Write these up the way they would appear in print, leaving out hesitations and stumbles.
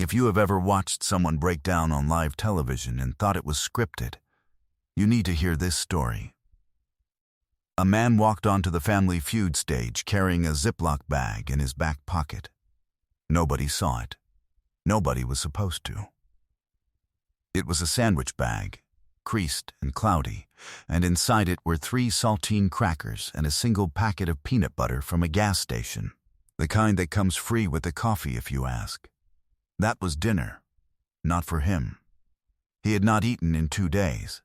If you have ever watched someone break down on live television and thought it was scripted, you need to hear this story. A man walked onto the Family Feud stage carrying a Ziploc bag in his back pocket. Nobody saw it. Nobody was supposed to. It was a sandwich bag, creased and cloudy, and inside it were 3 saltine crackers and a single packet of peanut butter from a gas station, the kind that comes free with the coffee if you ask. That was dinner, not for him. He had not eaten in 2 days.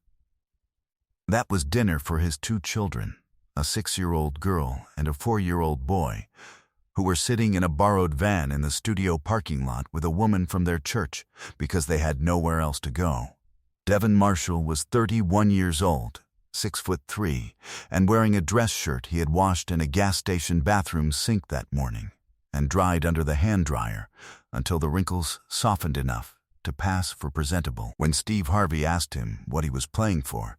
That was dinner for his 2 children, a 6-year-old girl and a 4-year-old boy, who were sitting in a borrowed van in the studio parking lot with a woman from their church because they had nowhere else to go. Devin Marshall was 31 years old, 6'3", and wearing a dress shirt he had washed in a gas station bathroom sink that morning and dried under the hand dryer until the wrinkles softened enough to pass for presentable. When Steve Harvey asked him what he was playing for,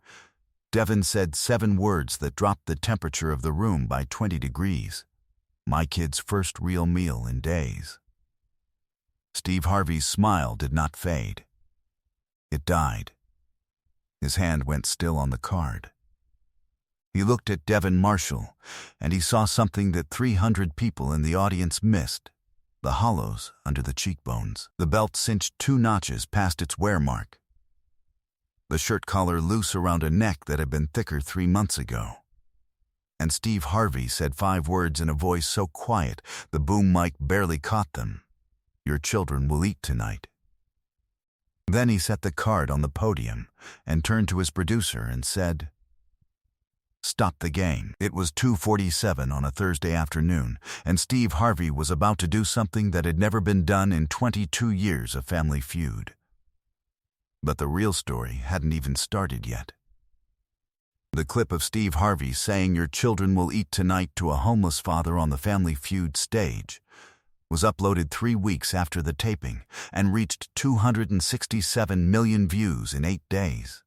Devin said 7 words that dropped the temperature of the room by 20 degrees. My kid's first real meal in days. Steve Harvey's smile did not fade. It died. His hand went still on the card. He looked at Devin Marshall, and he saw something that 300 people in the audience missed: the hollows under the cheekbones. The belt cinched 2 notches past its wear mark. The shirt collar loose around a neck that had been thicker 3 months ago. And Steve Harvey said 5 words in a voice so quiet the boom mic barely caught them. Your children will eat tonight. Then he set the card on the podium and turned to his producer and said, Stop the game. It was 2:47 on a Thursday afternoon, and Steve Harvey was about to do something that had never been done in 22 years of Family Feud. But the real story hadn't even started yet. The clip of Steve Harvey saying your children will eat tonight to a homeless father on the Family Feud stage was uploaded 3 weeks after the taping and reached 267 million views in 8 days.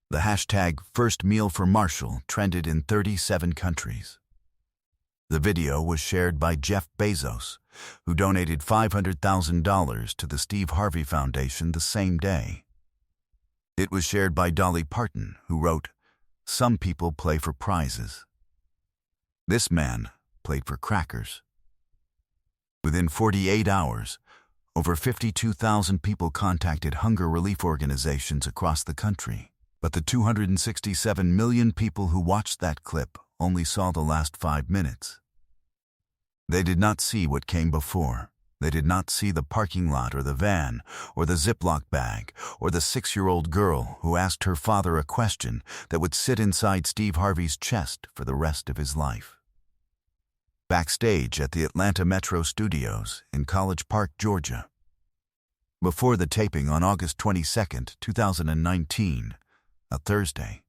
The hashtag #FirstMealForMarshall trended in 37 countries. The video was shared by Jeff Bezos, who donated $500,000 to the Steve Harvey Foundation the same day. It was shared by Dolly Parton, who wrote, Some people play for prizes. This man played for crackers. Within 48 hours, over 52,000 people contacted hunger relief organizations across the country. But the 267 million people who watched that clip only saw the last 5 minutes. They did not see what came before. They did not see the parking lot or the van or the Ziploc bag or the 6-year-old girl who asked her father a question that would sit inside Steve Harvey's chest for the rest of his life. Backstage at the Atlanta Metro Studios in College Park, Georgia. Before the taping on August 22, 2019, a Thursday,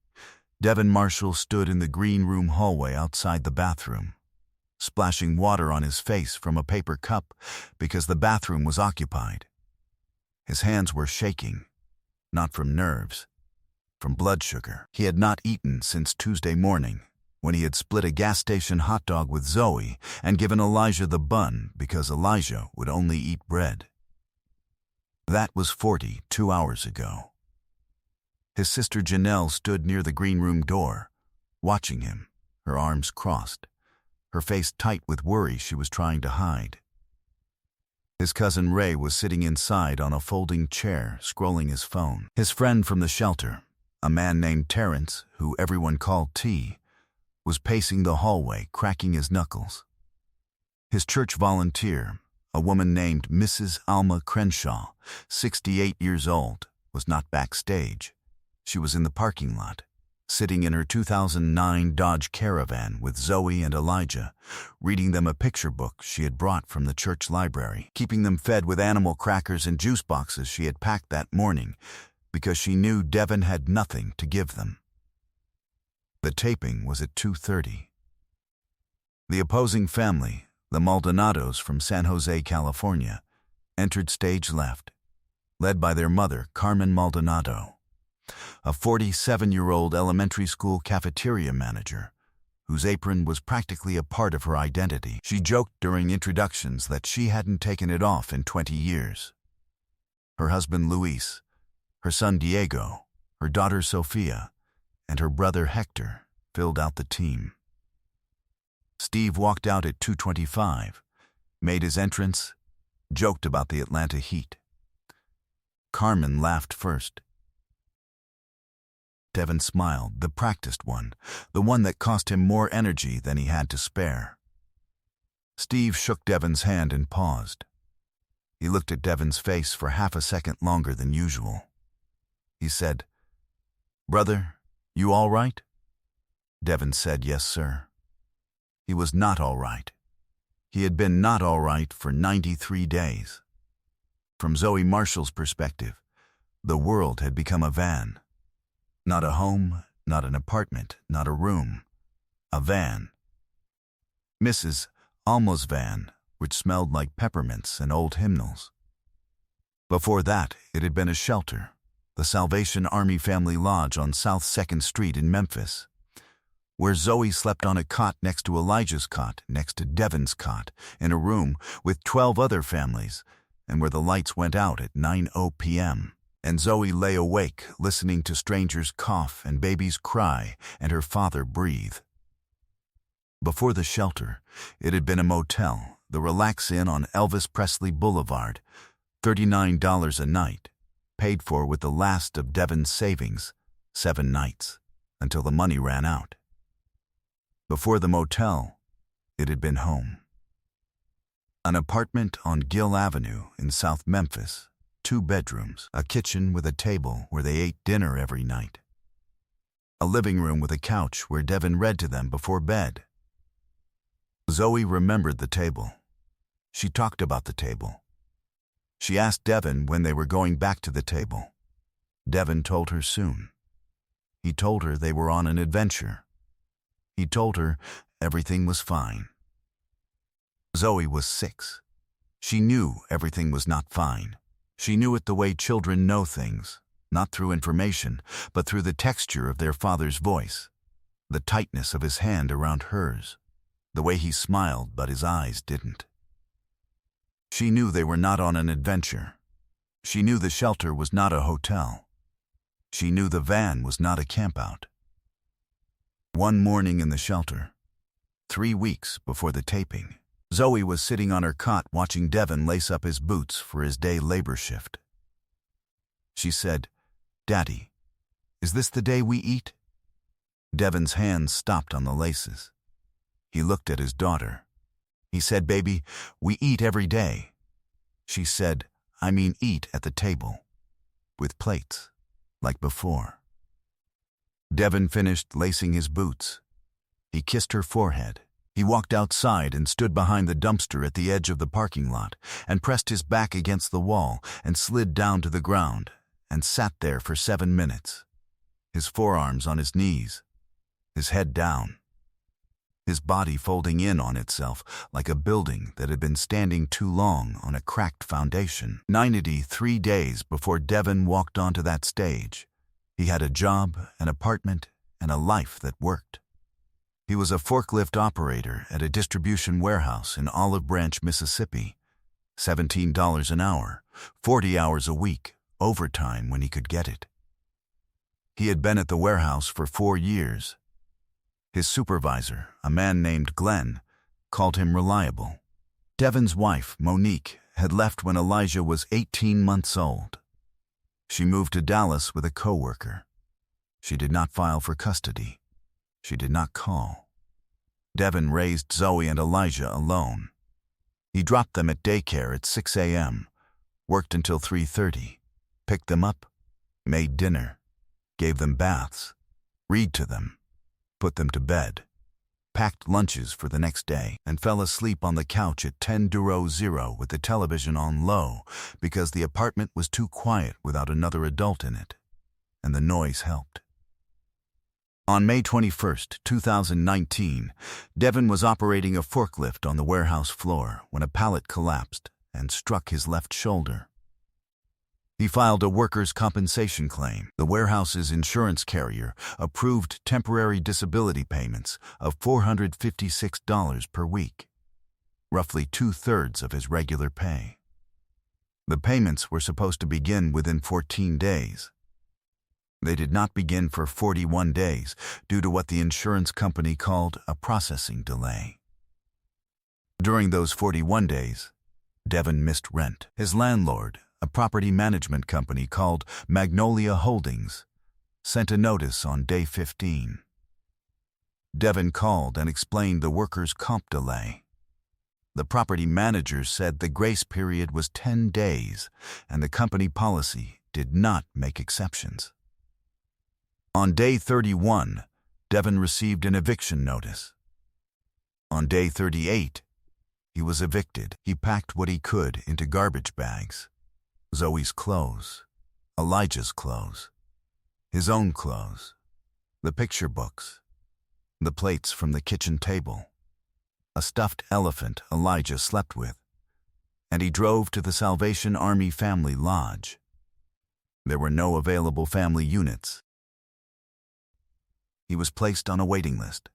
Devin Marshall stood in the green room hallway outside the bathroom, splashing water on his face from a paper cup because the bathroom was occupied. His hands were shaking, not from nerves, from blood sugar. He had not eaten since Tuesday morning, when he had split a gas station hot dog with Zoe and given Elijah the bun because Elijah would only eat bread. That was 42 hours ago. His sister Janelle stood near the green room door, watching him, her arms crossed, her face tight with worry she was trying to hide. His cousin Ray was sitting inside on a folding chair, scrolling his phone. His friend from the shelter, a man named Terrence, who everyone called T, was pacing the hallway, cracking his knuckles. His church volunteer, a woman named Mrs. Alma Crenshaw, 68 years old, was not backstage. She was in the parking lot, sitting in her 2009 Dodge Caravan with Zoe and Elijah, reading them a picture book she had brought from the church library, keeping them fed with animal crackers and juice boxes she had packed that morning because she knew Devin had nothing to give them. The taping was at 2:30. The opposing family, the Maldonados from San Jose, California, entered stage left, led by their mother, Carmen Maldonado, a 47-year-old elementary school cafeteria manager whose apron was practically a part of her identity. She joked during introductions that she hadn't taken it off in 20 years. Her husband Luis, her son Diego, her daughter Sofia, and her brother Hector filled out the team. Steve walked out at 2:25, made his entrance, joked about the Atlanta heat. Carmen laughed first. Devin smiled, the practiced one, the one that cost him more energy than he had to spare. Steve shook Devin's hand and paused. He looked at Devin's face for half a second longer than usual. He said, "Brother, you all right?" Devin said, "Yes, sir." He was not all right. He had been not all right for 93 days. From Zoe Marshall's perspective, the world had become a van. Not a home, not an apartment, not a room. A van. Mrs. Alma's van, which smelled like peppermints and old hymnals. Before that, it had been a shelter, the Salvation Army Family Lodge on South 2nd Street in Memphis, where Zoe slept on a cot next to Elijah's cot, next to Devin's cot, in a room with 12 other families, and where the lights went out at 9:00 p.m. And Zoe lay awake, listening to strangers cough and babies cry and her father breathe. Before the shelter, it had been a motel, the Relax Inn on Elvis Presley Boulevard, $39 a night, paid for with the last of Devin's savings, 7 nights, until the money ran out. Before the motel, it had been home. An apartment on Gill Avenue in South Memphis, 2 bedrooms, a kitchen with a table where they ate dinner every night. A living room with a couch where Devin read to them before bed. Zoe remembered the table. She talked about the table. She asked Devin when they were going back to the table. Devin told her soon. He told her they were on an adventure. He told her everything was fine. Zoe was 6. She knew everything was not fine. She knew it the way children know things, not through information, but through the texture of their father's voice, the tightness of his hand around hers, the way he smiled but his eyes didn't. She knew they were not on an adventure. She knew the shelter was not a hotel. She knew the van was not a campout. One morning in the shelter, 3 weeks before the taping, Zoe was sitting on her cot watching Devin lace up his boots for his day labor shift. She said, "Daddy, is this the day we eat?" Devin's hands stopped on the laces. He looked at his daughter. He said, "Baby, we eat every day." She said, "I mean eat at the table, with plates, like before." Devin finished lacing his boots. He kissed her forehead. He walked outside and stood behind the dumpster at the edge of the parking lot and pressed his back against the wall and slid down to the ground and sat there for 7 minutes, his forearms on his knees, his head down, his body folding in on itself like a building that had been standing too long on a cracked foundation. 93 days before Devin walked onto that stage, he had a job, an apartment, and a life that worked. He was a forklift operator at a distribution warehouse in Olive Branch, Mississippi. $17 an hour, 40 hours a week, overtime when he could get it. He had been at the warehouse for 4 years. His supervisor, a man named Glenn, called him reliable. Devin's wife, Monique, had left when Elijah was 18 months old. She moved to Dallas with a coworker. She did not file for custody. She did not call. Devin raised Zoe and Elijah alone. He dropped them at daycare at 6 a.m., worked until 3:30, picked them up, made dinner, gave them baths, read to them, put them to bed, packed lunches for the next day, and fell asleep on the couch at 10:00 with the television on low because the apartment was too quiet without another adult in it, and the noise helped. On May 21, 2019, Devin was operating a forklift on the warehouse floor when a pallet collapsed and struck his left shoulder. He filed a workers' compensation claim. The warehouse's insurance carrier approved temporary disability payments of $456 per week, roughly 2/3 of his regular pay. The payments were supposed to begin within 14 days. They did not begin for 41 days due to what the insurance company called a processing delay. During those 41 days, Devin missed rent. His landlord, a property management company called Magnolia Holdings, sent a notice on day 15. Devin called and explained the workers' comp delay. The property manager said the grace period was 10 days and the company policy did not make exceptions. On day 31, Devin received an eviction notice. On day 38, he was evicted. He packed what he could into garbage bags. Zoe's clothes, Elijah's clothes, his own clothes, the picture books, the plates from the kitchen table, a stuffed elephant Elijah slept with, and he drove to the Salvation Army Family Lodge. There were no available family units. He was placed on a waiting list.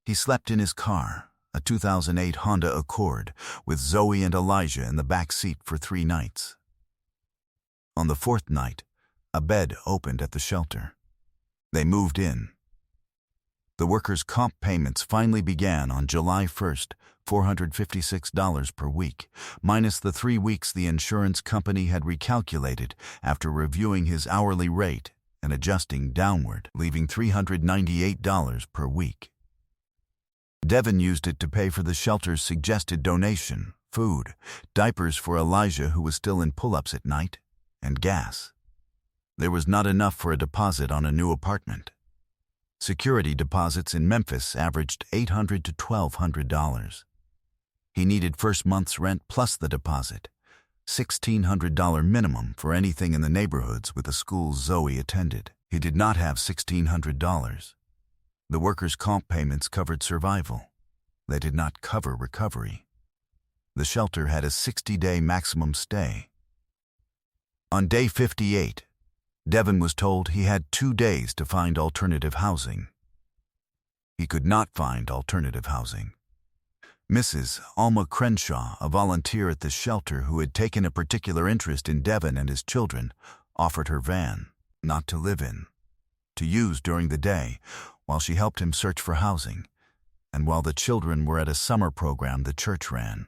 He slept in his car, a 2008 Honda Accord, with Zoe and Elijah in the back seat for 3 nights. On the 4th night, a bed opened at the shelter. They moved in. The workers' comp payments finally began on July 1st, $456 per week, minus the 3 weeks the insurance company had recalculated after reviewing his hourly rate and adjusting downward, leaving $398 per week. Devin used it to pay for the shelter's suggested donation, food, diapers for Elijah who was still in pull-ups at night, and gas. There was not enough for a deposit on a new apartment. Security deposits in Memphis averaged $800 to $1,200. He needed first month's rent plus the deposit, $1,600 minimum for anything in the neighborhoods with the schools Zoe attended. He did not have $1,600. The workers' comp payments covered survival. They did not cover recovery. The shelter had a 60-day maximum stay. On day 58, Devin was told he had 2 days to find alternative housing. He could not find alternative housing. Mrs. Alma Crenshaw, a volunteer at the shelter who had taken a particular interest in Devin and his children, offered her van, not to live in, to use during the day while she helped him search for housing, and while the children were at a summer program the church ran.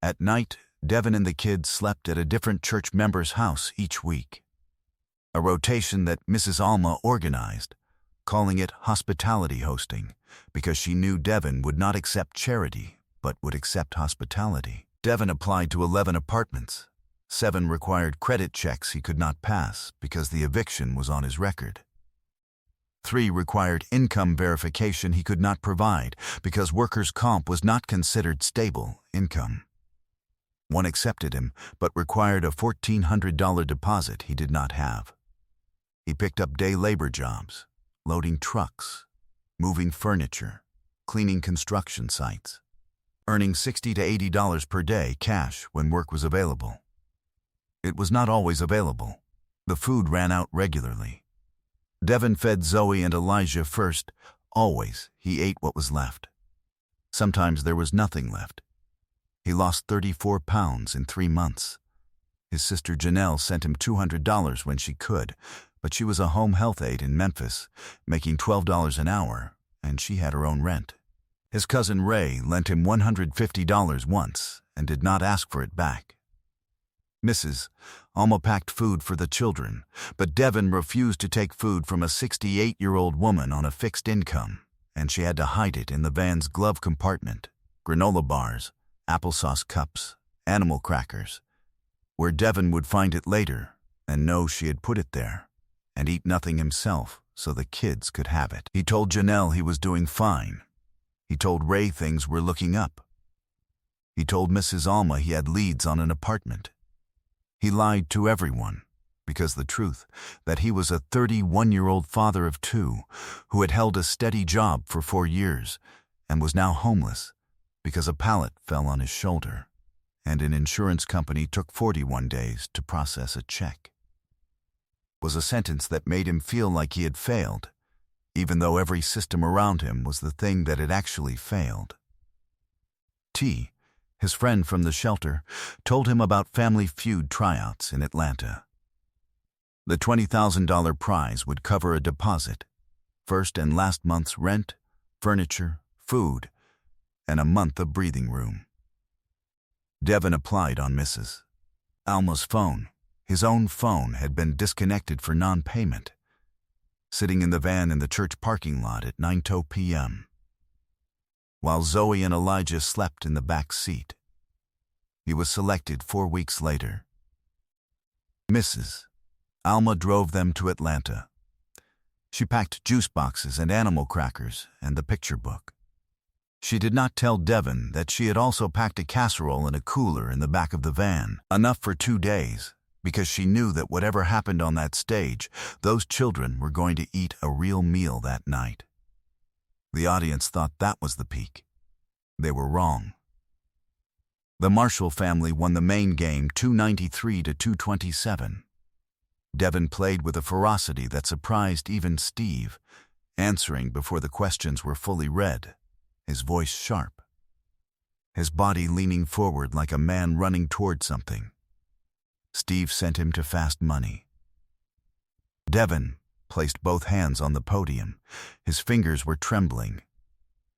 At night, Devin and the kids slept at a different church member's house each week, a rotation that Mrs. Alma organized, calling it hospitality hosting, because she knew Devin would not accept charity, but would accept hospitality. Devin applied to 11 apartments. 7 required credit checks he could not pass because the eviction was on his record. 3 required income verification he could not provide because workers' comp was not considered stable income. 1 accepted him, but required a $1,400 deposit he did not have. He picked up day labor jobs, loading trucks, moving furniture, cleaning construction sites, earning $60 to $80 per day cash when work was available. It was not always available. The food ran out regularly. Devin fed Zoe and Elijah first. Always, he ate what was left. Sometimes there was nothing left. He lost 34 pounds in 3 months. His sister Janelle sent him $200 when she could, but she was a home health aide in Memphis, making $12 an hour, and she had her own rent. His cousin Ray lent him $150 once and did not ask for it back. Mrs. Alma packed food for the children, but Devin refused to take food from a 68-year-old woman on a fixed income, and she had to hide it in the van's glove compartment, granola bars, applesauce cups, animal crackers, where Devin would find it later and know she had put it there, and eat nothing himself so the kids could have it. He told Janelle he was doing fine. He told Ray things were looking up. He told Mrs. Alma he had leads on an apartment. He lied to everyone, because the truth that he was a 31-year-old father of 2 who had held a steady job for 4 years and was now homeless because a pallet fell on his shoulder and an insurance company took 41 days to process a check, was a sentence that made him feel like he had failed, even though every system around him was the thing that had actually failed. T his friend from the shelter, told him about Family Feud tryouts in Atlanta. The $20,000 prize would cover a deposit, first and last month's rent, furniture, food, and a month of breathing room. Devin applied on Mrs. Alma's phone. His own phone had been disconnected for non-payment, sitting in the van in the church parking lot at 9:00 p.m., while Zoe and Elijah slept in the back seat. He was selected 4 weeks later. Mrs. Alma drove them to Atlanta. She packed juice boxes and animal crackers and the picture book. She did not tell Devin that she had also packed a casserole and a cooler in the back of the van, enough for 2 days, because she knew that whatever happened on that stage, those children were going to eat a real meal that night. The audience thought that was the peak. They were wrong. The Marshall family won the main game 293 to 227. Devin played with a ferocity that surprised even Steve, answering before the questions were fully read, his voice sharp, his body leaning forward like a man running toward something. Steve sent him to fast money. Devin placed both hands on the podium. His fingers were trembling.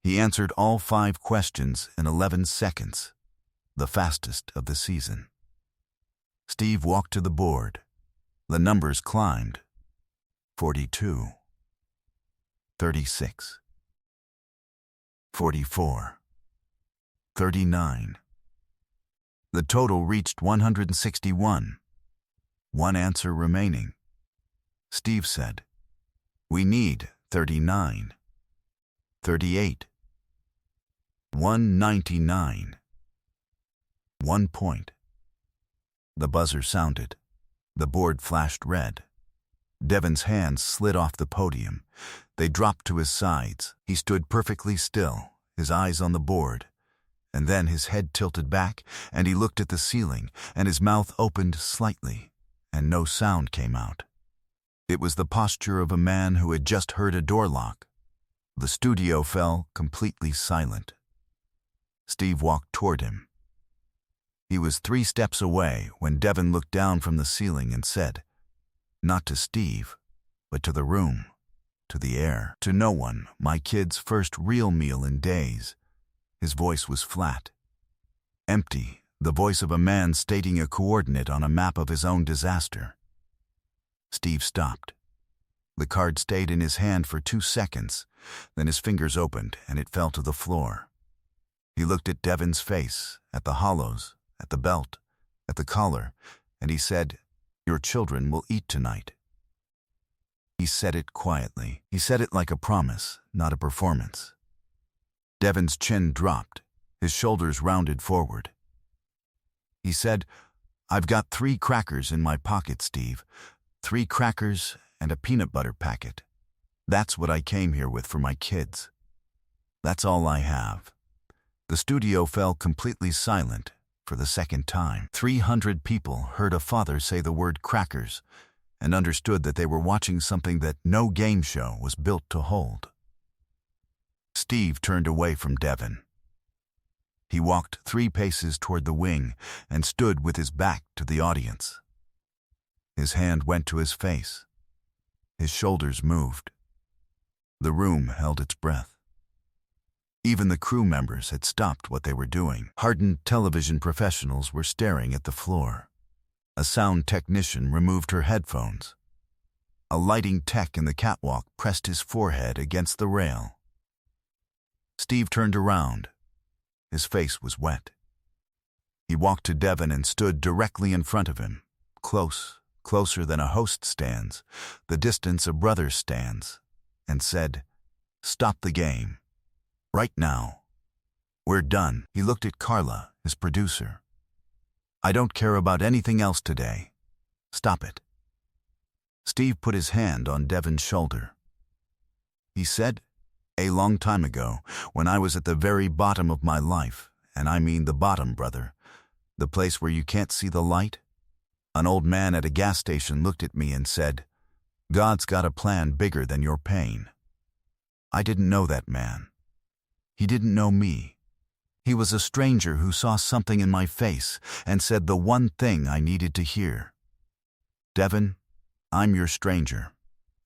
He answered all 5 questions in 11 seconds, the fastest of the season. Steve walked to the board. The numbers climbed. 42. 36. 44. 39. The total reached 161. One answer remaining. Steve said, "We need 39. 38. 199. 1 point." The buzzer sounded. The board flashed red. Devin's hands slid off the podium. They dropped to his sides. He stood perfectly still, his eyes on the board. And then his head tilted back, and he looked at the ceiling, and his mouth opened slightly, and no sound came out. It was the posture of a man who had just heard a door lock. The studio fell completely silent. Steve walked toward him. He was 3 steps away when Devin looked down from the ceiling and said, not to Steve, but to the room, to the air, to no one, "My kid's first real meal in days." His voice was flat, empty, the voice of a man stating a coordinate on a map of his own disaster. Steve stopped. The card stayed in his hand for 2 seconds, then his fingers opened and it fell to the floor. He looked at Devin's face, at the hollows, at the belt, at the collar, and he said, "Your children will eat tonight." He said it quietly. He said it like a promise, not a performance. Devin's chin dropped, his shoulders rounded forward. He said, "I've got 3 crackers in my pocket, Steve. 3 crackers and a peanut butter packet. That's what I came here with for my kids. That's all I have." The studio fell completely silent for the second time. 300 people heard a father say the word crackers and understood that they were watching something that no game show was built to hold. Steve turned away from Devin. He walked 3 paces toward the wing and stood with his back to the audience. His hand went to his face. His shoulders moved. The room held its breath. Even the crew members had stopped what they were doing. Hardened television professionals were staring at the floor. A sound technician removed her headphones. A lighting tech in the catwalk pressed his forehead against the rail. Steve turned around. His face was wet. He walked to Devin and stood directly in front of him, closer than a host stands, the distance a brother stands, and said, "Stop the game. Right now. We're done." He looked at Carla, his producer. "I don't care about anything else today. Stop it." Steve put his hand on Devin's shoulder. He said, "A long time ago, when I was at the very bottom of my life, and I mean the bottom, brother, the place where you can't see the light, an old man at a gas station looked at me and said, 'God's got a plan bigger than your pain.' I didn't know that man. He didn't know me. He was a stranger who saw something in my face and said the one thing I needed to hear. Devin, I'm your stranger.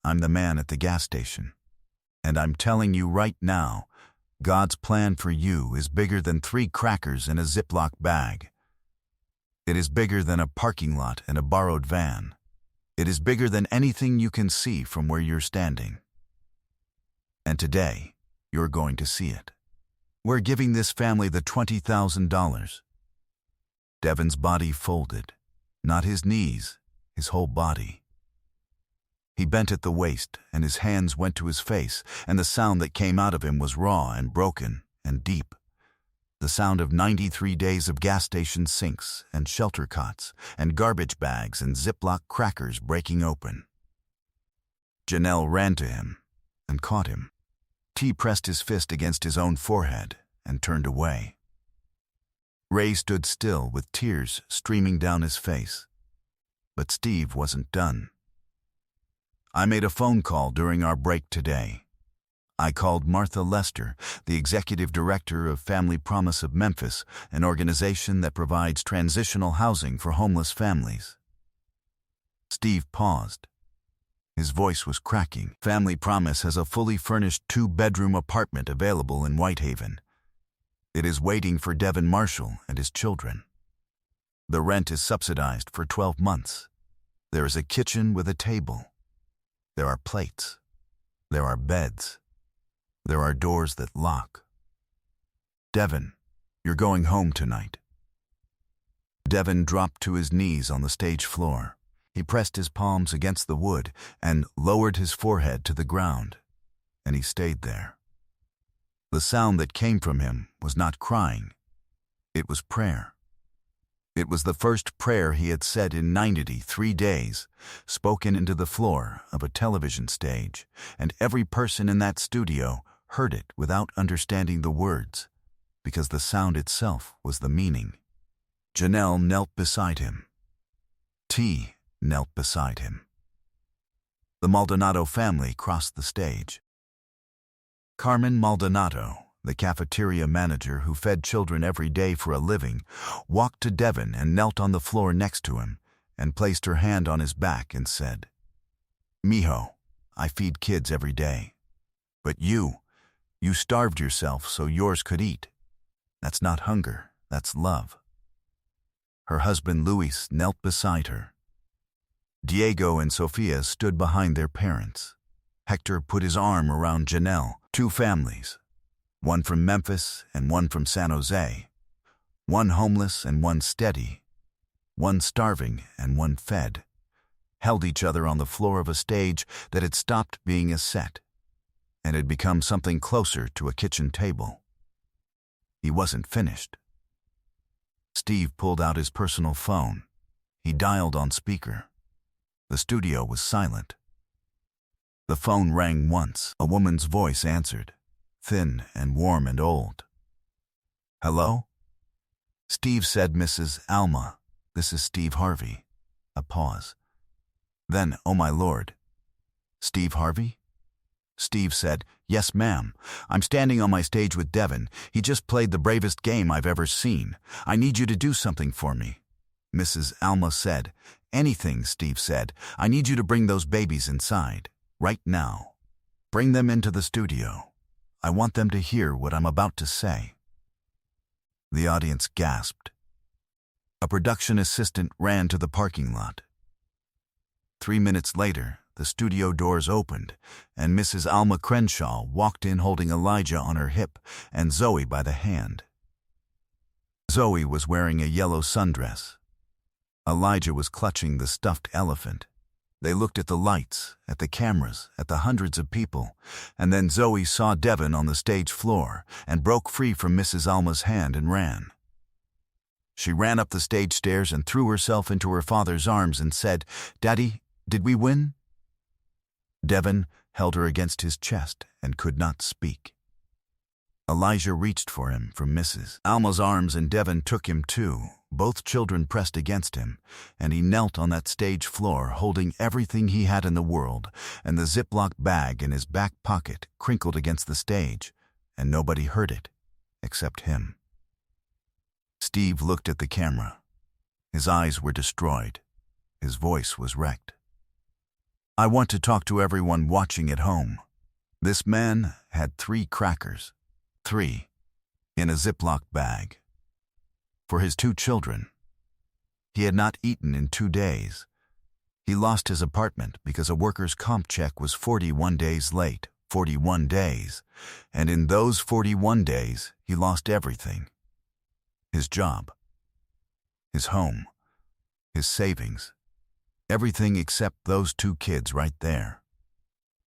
I'm the man at the gas station. And I'm telling you right now, God's plan for you is bigger than 3 crackers in a Ziploc bag. It is bigger than a parking lot and a borrowed van. It is bigger than anything you can see from where you're standing. And today, you're going to see it. We're giving this family the $20,000. Devin's body folded. Not his knees, his whole body. He bent at the waist, and his hands went to his face, and the sound that came out of him was raw and broken and deep. The sound of 93 days of gas station sinks and shelter cots and garbage bags and Ziploc crackers breaking open. Janelle ran to him and caught him. T pressed his fist against his own forehead and turned away. Ray stood still with tears streaming down his face. But Steve wasn't done. I made a phone call during our break today. I called Martha Lester, the executive director of Family Promise of Memphis, an organization that provides transitional housing for homeless families. Steve paused. His voice was cracking. Family Promise has a fully furnished 2-bedroom apartment available in Whitehaven. It is waiting for Devin Marshall and his children. The rent is subsidized for 12 months. There is a kitchen with a table. There are plates. There are beds. There are doors that lock. Devin, you're going home tonight. Devin dropped to his knees on the stage floor. He pressed his palms against the wood and lowered his forehead to the ground, and he stayed there. The sound that came from him was not crying. It was prayer. It was the first prayer he had said in 93 days, spoken into the floor of a television stage, and every person in that studio heard it without understanding the words, because the sound itself was the meaning. Janelle knelt beside him. T knelt beside him. The Maldonado family crossed the stage. Carmen Maldonado, the cafeteria manager who fed children every day for a living, walked to Devin and knelt on the floor next to him and placed her hand on his back and said, "Mijo, I feed kids every day. But you starved yourself so yours could eat. That's not hunger, that's love." Her husband Luis knelt beside her. Diego and Sofia stood behind their parents. Hector put his arm around Janelle. 2 families, one from Memphis and one from San Jose, one homeless and one steady, one starving and one fed, held each other on the floor of a stage that had stopped being a set and had become something closer to a kitchen table. He wasn't finished. Steve pulled out his personal phone. He dialed on speaker. The studio was silent. The phone rang once. A woman's voice answered, thin and warm and old. "Hello?" Steve said, "Mrs. Alma, this is Steve Harvey." A pause. Then, "Oh my Lord. Steve Harvey?" Steve said, "Yes, ma'am. I'm standing on my stage with Devin. He just played the bravest game I've ever seen. I need you to do something for me." Mrs. Alma said, "Anything," Steve said. "I need you to bring those babies inside. Right now. Bring them into the studio. I want them to hear what I'm about to say." The audience gasped. A production assistant ran to the parking lot. 3 minutes later, the studio doors opened, and Mrs. Alma Crenshaw walked in holding Elijah on her hip and Zoe by the hand. Zoe was wearing a yellow sundress. Elijah was clutching the stuffed elephant. They looked at the lights, at the cameras, at the hundreds of people, and then Zoe saw Devin on the stage floor and broke free from Mrs. Alma's hand and ran. She ran up the stage stairs and threw herself into her father's arms and said, "Daddy, did we win?" Devin held her against his chest and could not speak. Elijah reached for him from Mrs. Alma's arms and Devin took him too. Both children pressed against him, and he knelt on that stage floor holding everything he had in the world, and the Ziploc bag in his back pocket crinkled against the stage, and nobody heard it, except him. Steve looked at the camera. His eyes were destroyed. His voice was wrecked. "I want to talk to everyone watching at home. This man had 3 crackers. 3. In a Ziploc bag. For his 2 children. He had not eaten in 2 days. He lost his apartment because a workers' comp check was 41 days late. 41 days. And in those 41 days, he lost everything. His job. His home. His savings. Everything except those 2 kids right there."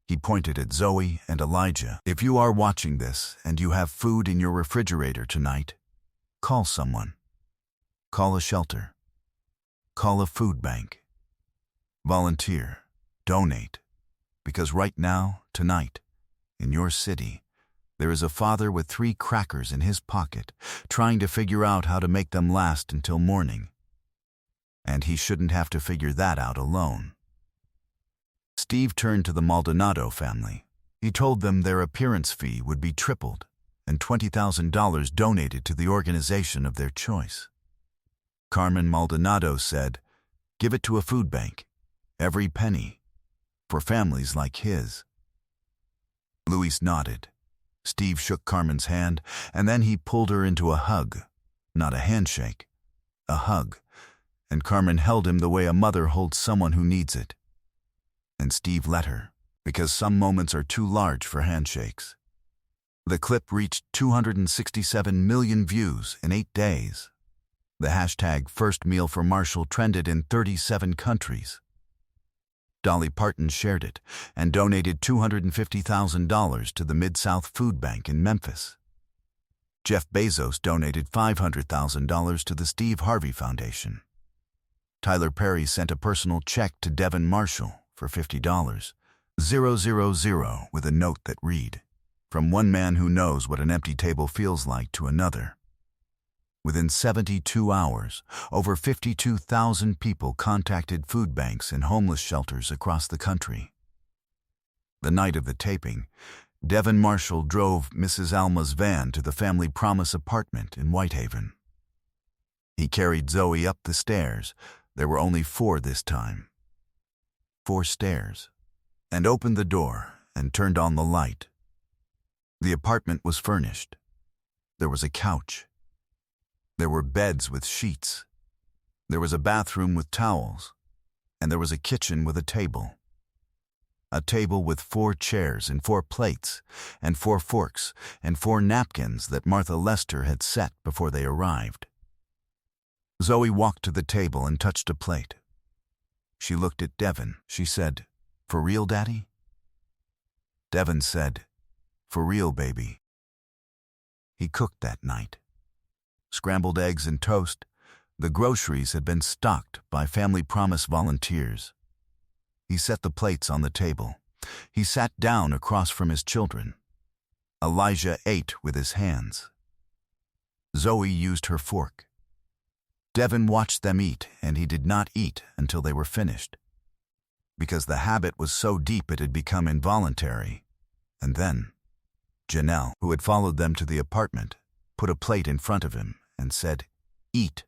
He pointed at Zoe and Elijah. "If you are watching this and you have food in your refrigerator tonight, call someone. Call a shelter. Call a food bank. Volunteer. Donate. Because right now, tonight, in your city, there is a father with 3 crackers in his pocket, trying to figure out how to make them last until morning. And he shouldn't have to figure that out alone." Steve turned to the Maldonado family. He told them their appearance fee would be tripled and $20,000 donated to the organization of their choice. Carmen Maldonado said, "Give it to a food bank. Every penny. For families like his." Luis nodded. Steve shook Carmen's hand, and then he pulled her into a hug. Not a handshake. A hug. And Carmen held him the way a mother holds someone who needs it. And Steve let her, because some moments are too large for handshakes. The clip reached 267 million views in 8 days. The hashtag First Meal for Marshall trended in 37 countries. Dolly Parton shared it and donated $250,000 to the Mid-South Food Bank in Memphis. Jeff Bezos donated $500,000 to the Steve Harvey Foundation. Tyler Perry sent a personal check to Devin Marshall for $50,000 with a note that read, "From one man who knows what an empty table feels like to another." Within 72 hours, over 52,000 people contacted food banks and homeless shelters across the country. The night of the taping, Devin Marshall drove Mrs. Alma's van to the Family Promise apartment in Whitehaven. He carried Zoe up the stairs. There were only 4 this time. 4 stairs. And opened the door and turned on the light. The apartment was furnished. There was a couch. There were beds with sheets. There was a bathroom with towels. And there was a kitchen with a table. A table with 4 chairs and 4 plates and 4 forks and 4 napkins that Martha Lester had set before they arrived. Zoe walked to the table and touched a plate. She looked at Devin. She said, "For real, Daddy?" Devin said, "For real, baby." He cooked that night. Scrambled eggs and toast. The groceries had been stocked by Family Promise volunteers. He set the plates on the table. He sat down across from his children. Elijah ate with his hands. Zoe used her fork. Devin watched them eat, and he did not eat until they were finished, because the habit was so deep it had become involuntary. And then, Janelle, who had followed them to the apartment, put a plate in front of him and said, "Eat,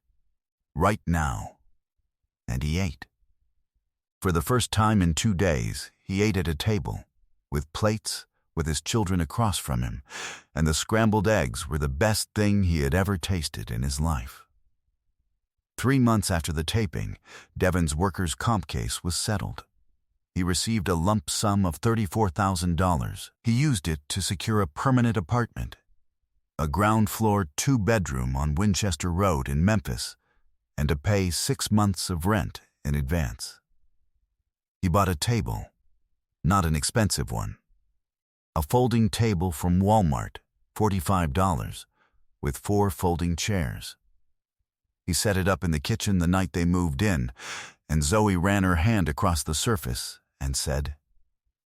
right now." And he ate. For the first time in 2 days, he ate at a table, with plates, with his children across from him, and the scrambled eggs were the best thing he had ever tasted in his life. 3 months after the taping, Devin's workers' comp case was settled. He received a lump sum of $34,000. He used it to secure a permanent apartment, a ground-floor 2-bedroom on Winchester Road in Memphis, and to pay 6 months of rent in advance. He bought a table, not an expensive one. A folding table from Walmart, $45, with 4 folding chairs. He set it up in the kitchen the night they moved in, and Zoe ran her hand across the surface and said,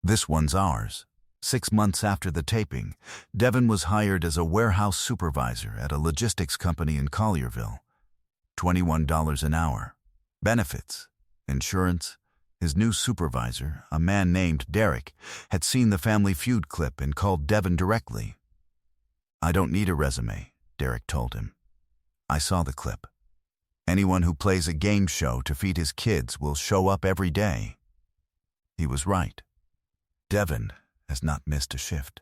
"This one's ours." 6 months after the taping, Devin was hired as a warehouse supervisor at a logistics company in Collierville. $21 an hour. Benefits, insurance. His new supervisor, a man named Derek, had seen the Family Feud clip and called Devin directly. "I don't need a resume," Derek told him. I saw the clip. Anyone who plays a game show to feed his kids will show up every day. He was right. Devin has not missed a shift.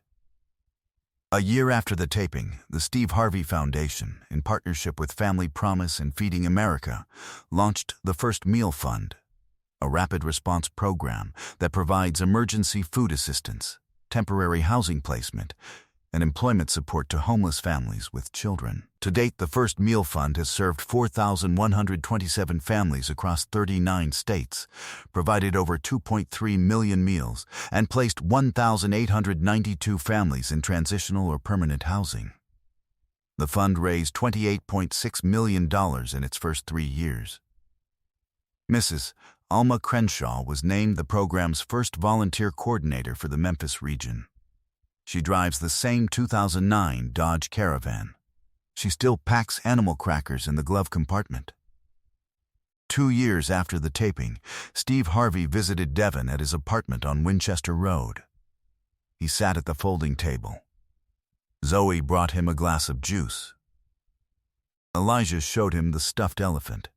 A year after the taping, the Steve Harvey Foundation, in partnership with Family Promise and Feeding America, launched the First Meal Fund, a rapid response program that provides emergency food assistance, temporary housing placement, and employment support to homeless families with children. To date, the First Meal Fund has served 4,127 families across 39 states, provided over 2.3 million meals, and placed 1,892 families in transitional or permanent housing. The fund raised $28.6 million in its first 3 years. Mrs. Alma Crenshaw was named the program's first volunteer coordinator for the Memphis region. She drives the same 2009 Dodge Caravan. She still packs animal crackers in the glove compartment. 2 years after the taping, Steve Harvey visited Devin at his apartment on Winchester Road. He sat at the folding table. Zoe brought him a glass of juice. Elijah showed him the stuffed elephant,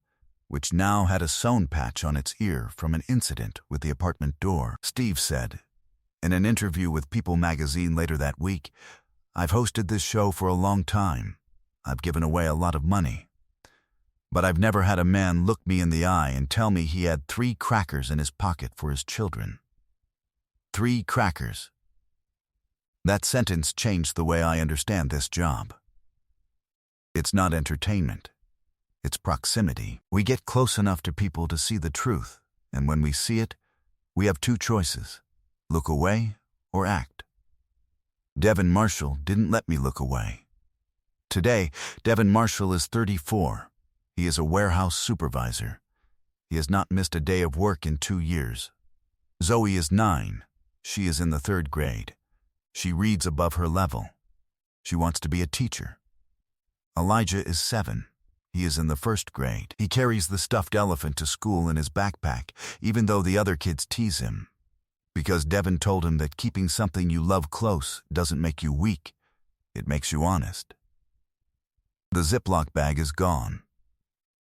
which now had a sewn patch on its ear from an incident with the apartment door. Steve said, in an interview with People magazine later that week, "I've hosted this show for a long time. I've given away a lot of money. But I've never had a man look me in the eye and tell me he had 3 crackers in his pocket for his children. 3 crackers. That sentence changed the way I understand this job. It's not entertainment. It's proximity. We get close enough to people to see the truth, and when we see it, we have 2 choices. Look away or act. Devin Marshall didn't let me look away. Today, Devin Marshall is 34. He is a warehouse supervisor. He has not missed a day of work in 2 years. Zoe is 9. She is in the 3rd grade. She reads above her level. She wants to be a teacher. Elijah is 7. He is in the 1st grade. He carries the stuffed elephant to school in his backpack, even though the other kids tease him. Because Devin told him that keeping something you love close doesn't make you weak, it makes you honest. The Ziploc bag is gone.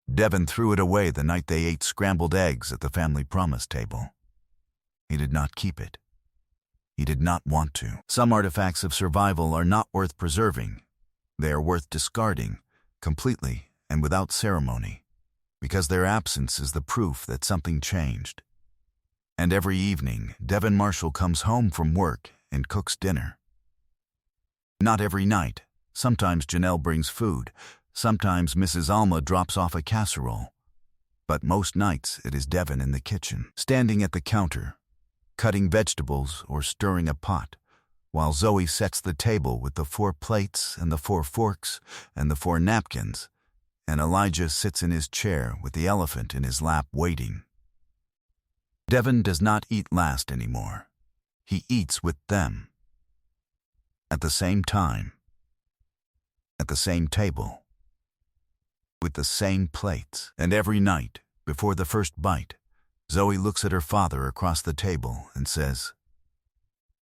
Devin threw it away the night they ate scrambled eggs at the Family Promise table. He did not keep it. He did not want to. Some artifacts of survival are not worth preserving. They are worth discarding, completely and without ceremony, because their absence is the proof that something changed. And every evening, Devin Marshall comes home from work and cooks dinner. Not every night. Sometimes Janelle brings food. Sometimes Mrs. Alma drops off a casserole. But most nights it is Devin in the kitchen, standing at the counter, cutting vegetables or stirring a pot, while Zoe sets the table with the 4 plates and the 4 forks and the 4 napkins, and Elijah sits in his chair with the elephant in his lap waiting. Devin does not eat last anymore. He eats with them. At the same time. At the same table. With the same plates. And every night, before the first bite, Zoe looks at her father across the table and says,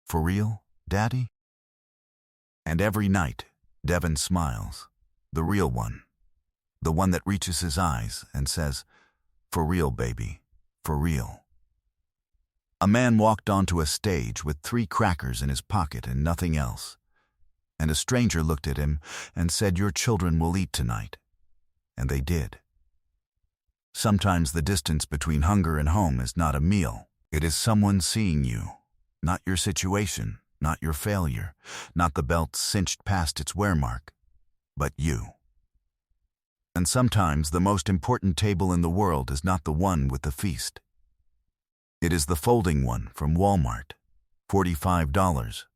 "For real, Daddy?" And every night, Devin smiles, the real one, the one that reaches his eyes and says, "For real, baby, for real." A man walked onto a stage with 3 crackers in his pocket and nothing else. And a stranger looked at him and said, "Your children will eat tonight." And they did. Sometimes the distance between hunger and home is not a meal. It is someone seeing you, not your situation, not your failure, not the belt cinched past its wear mark, but you. And sometimes the most important table in the world is not the one with the feast. It is the folding one from Walmart, $45,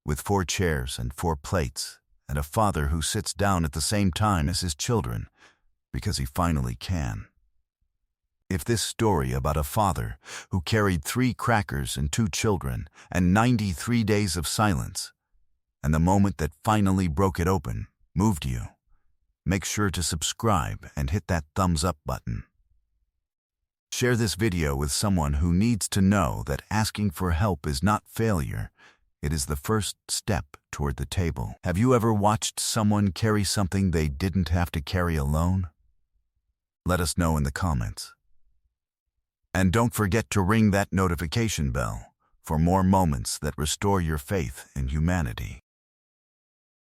with 4 chairs and 4 plates, and a father who sits down at the same time as his children, because he finally can. If this story about a father who carried 3 crackers and 2 children and 93 days of silence, and the moment that finally broke it open, moved you, make sure to subscribe and hit that thumbs up button. Share this video with someone who needs to know that asking for help is not failure, It is the first step toward the table. Have you ever watched someone carry something they didn't have to carry alone? Let us know in the comments. And don't forget to ring that notification bell for more moments that restore your faith in humanity.